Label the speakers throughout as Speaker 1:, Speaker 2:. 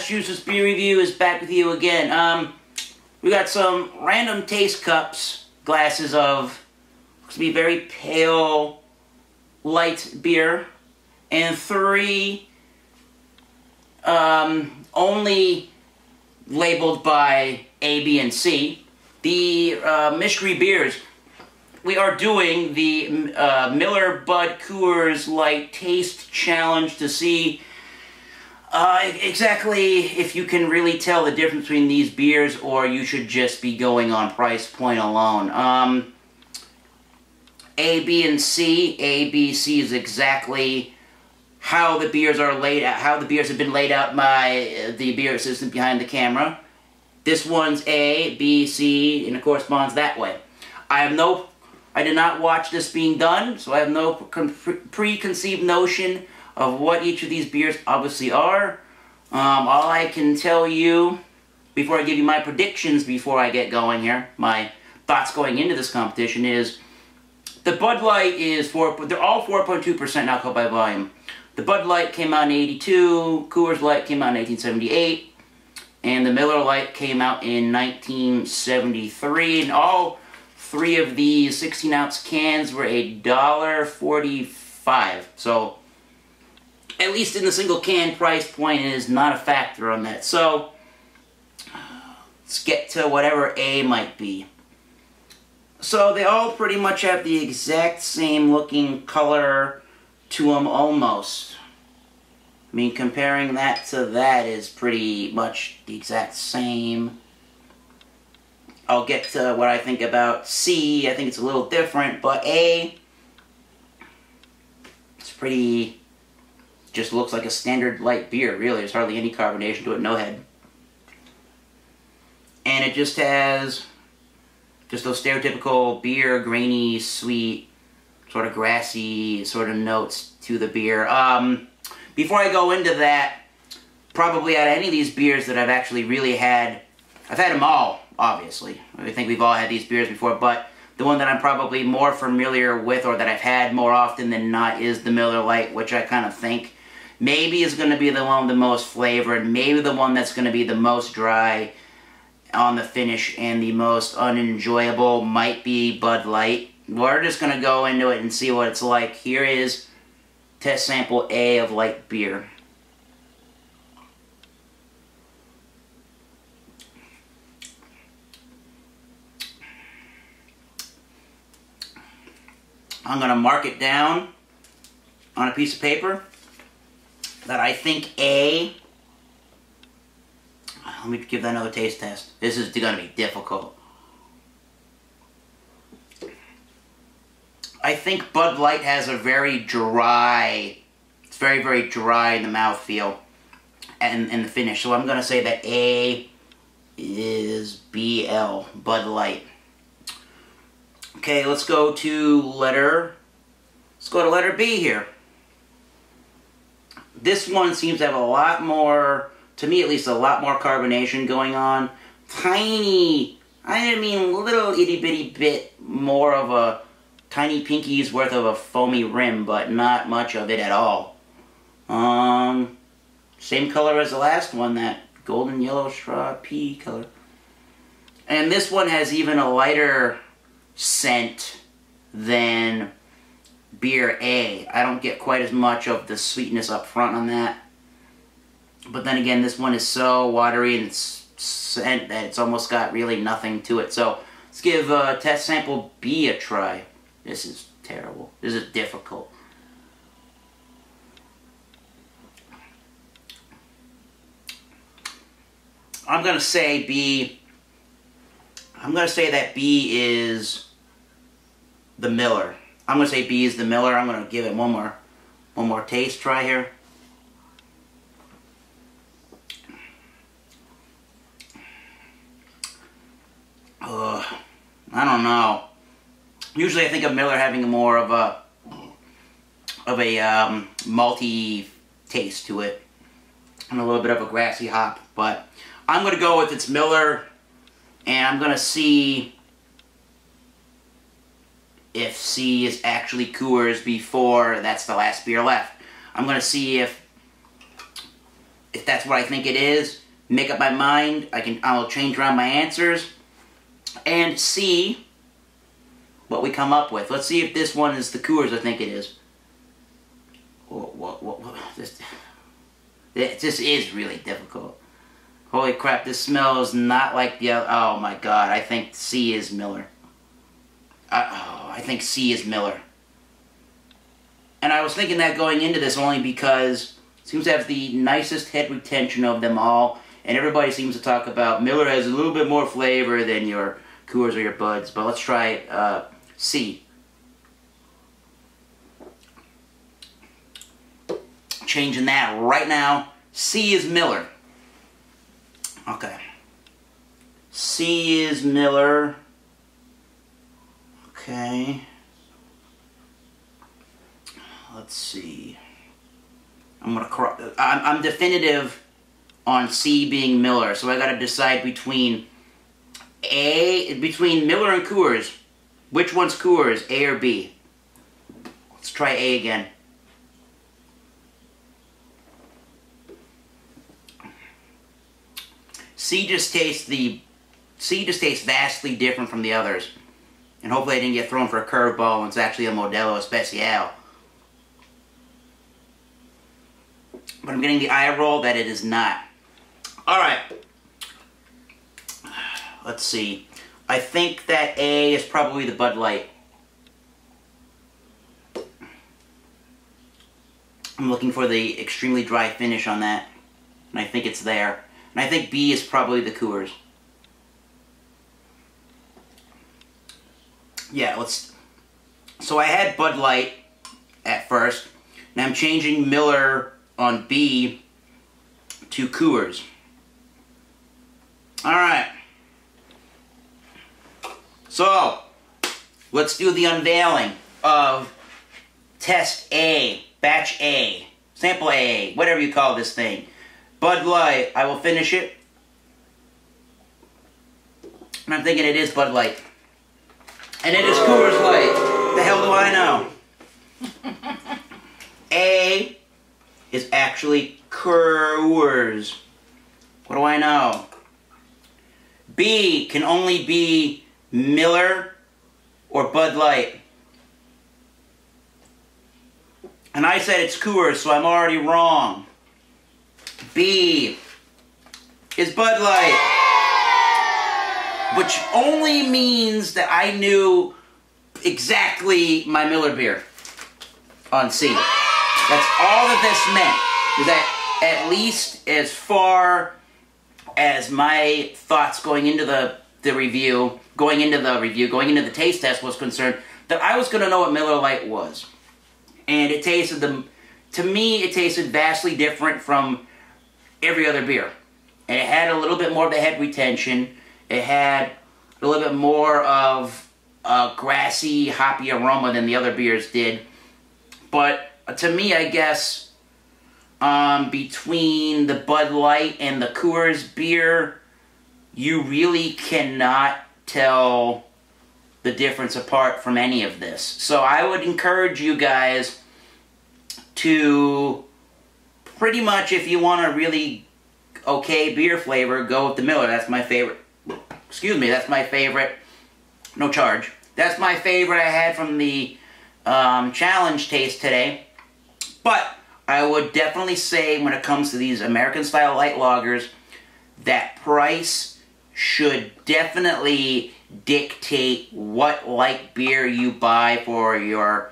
Speaker 1: Massachusetts Beer Review is back with you again. We got some random taste cups, glasses of, looks to be very pale, light beer, and 3 only labeled by A, B, and C. The mystery beers. We are doing the Miller Bud Coors Light Taste Challenge to see exactly if you can really tell the difference between these beers, or you should just be going on price point alone. A, B, and C. A, B, C is exactly how the beers are laid out, how the beers have been laid out by the beer assistant behind the camera. This one's A, B, C, and it corresponds that way. I did not watch this being done, so I have no preconceived notion of what each of these beers obviously are. All I can tell you, before I give you my predictions before I get going here, my thoughts going into this competition is, the Bud Light is, they're all 4.2% alcohol by volume. The Bud Light came out in 82, Coors Light came out in 1978, and the Miller Lite came out in 1973, and all 3 of these 16-ounce cans were $1.45. So, at least in the single can price point, is not a factor on that. So, let's get to whatever A might be. So, they all pretty much have the exact same looking color to them, almost. I mean, comparing that to that is pretty much the exact same. I'll get to what I think about C. I think it's a little different, but A, it's pretty, just looks like a standard light beer, really. There's hardly any carbonation to it, no head. And it just has just those stereotypical beer, grainy, sweet, sort of grassy sort of notes to the beer. Before I go into that, probably out of any of these beers that I've actually really had, I've had them all, obviously. I think we've all had these beers before, but the one that I'm probably more familiar with, or that I've had more often than not, is the Miller Lite, which I kind of think maybe is going to be the one with the most flavor, and maybe the one that's going to be the most dry on the finish and the most unenjoyable might be Bud Light. We're just going to go into it and see what it's like. Here is test sample A of light beer. I'm going to mark it down on a piece of paper that I think A, let me give that another taste test. This is going to be difficult. I think Bud Light has a very dry, it's very, very dry in the mouthfeel and the finish. So I'm going to say that A is BL, Bud Light. Okay, let's go to letter B here. This one seems to have a lot more, to me at least, a lot more carbonation going on. Tiny, I mean, little itty bitty bit more of a tiny pinky's worth of a foamy rim, but not much of it at all. Same color as the last one, that golden yellow straw pea color. And this one has even a lighter scent than beer A. I don't get quite as much of the sweetness up front on that. But then again, this one is so watery and scent that it's almost got really nothing to it. So let's give test sample B a try. This is terrible. This is difficult. I'm going to say B. I'm going to say that B is the Miller. I'm going to say B is the Miller. I'm going to give it one more taste try here. I don't know. Usually I think of Miller having more of a malty taste to it, and a little bit of a grassy hop, but I'm going to go with its Miller, and I'm going to see if C is actually Coors before that's the last beer left. I'm going to see if if that's what I think it is, make up my mind. I'll change around my answers and see what we come up with. Let's see if this one is the Coors I think it is. This is really difficult. Holy crap, this smells not like the other. Oh my god, I think C is Miller. I think C is Miller. And I was thinking that going into this only because it seems to have the nicest head retention of them all. And everybody seems to talk about Miller has a little bit more flavor than your Coors or your Buds. But let's try C. Changing that right now. C is Miller. Okay. C is Miller. Okay. Let's see. I'm definitive on C being Miller, so I got to decide between Miller and Coors. Which one's Coors, A or B? Let's try A again. C just tastes vastly different from the others. And hopefully I didn't get thrown for a curveball and it's actually a Modelo Especial. But I'm getting the eye roll that it is not. Alright. Let's see. I think that A is probably the Bud Light. I'm looking for the extremely dry finish on that. And I think it's there. And I think B is probably the Coors. Yeah, let's... So I had Bud Light at first. And I'm changing Miller on B to Coors. Alright. So, let's do the unveiling of Test A, Batch A, Sample A, whatever you call this thing. Bud Light, I will finish it. And I'm thinking it is Bud Light. And it is Coors Light. The hell do I know? A is actually Coors. What do I know? B can only be Miller or Bud Light. And I said it's Coors, so I'm already wrong. B is Bud Light. Which only means that I knew exactly my Miller beer on C. That's all that this meant. Is that at least as far as my thoughts going into the taste test was concerned, that I was going to know what Miller Lite was. And it tasted, to me, it tasted vastly different from every other beer. And it had a little bit more of the head retention. It had a little bit more of a grassy, hoppy aroma than the other beers did. But to me, I guess, between the Bud Light and the Coors beer, you really cannot tell the difference apart from any of this. So I would encourage you guys to pretty much, if you want a really okay beer flavor, go with the Miller. That's my favorite. Excuse me, that's my favorite. No charge. That's my favorite I had from the Challange taste today. But I would definitely say when it comes to these American-style light lagers, that price should definitely dictate what light beer you buy for your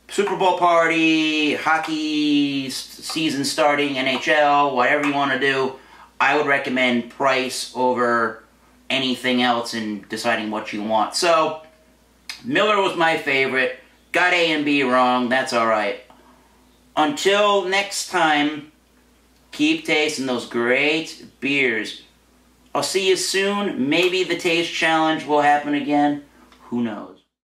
Speaker 1: Super Bowl party, hockey season starting, NHL, whatever you want to do. I would recommend price over anything else in deciding what you want. So, Miller was my favorite. Got A and B wrong. That's alright. Until next time, keep tasting those great beers. I'll see you soon. Maybe the taste challenge will happen again. Who knows?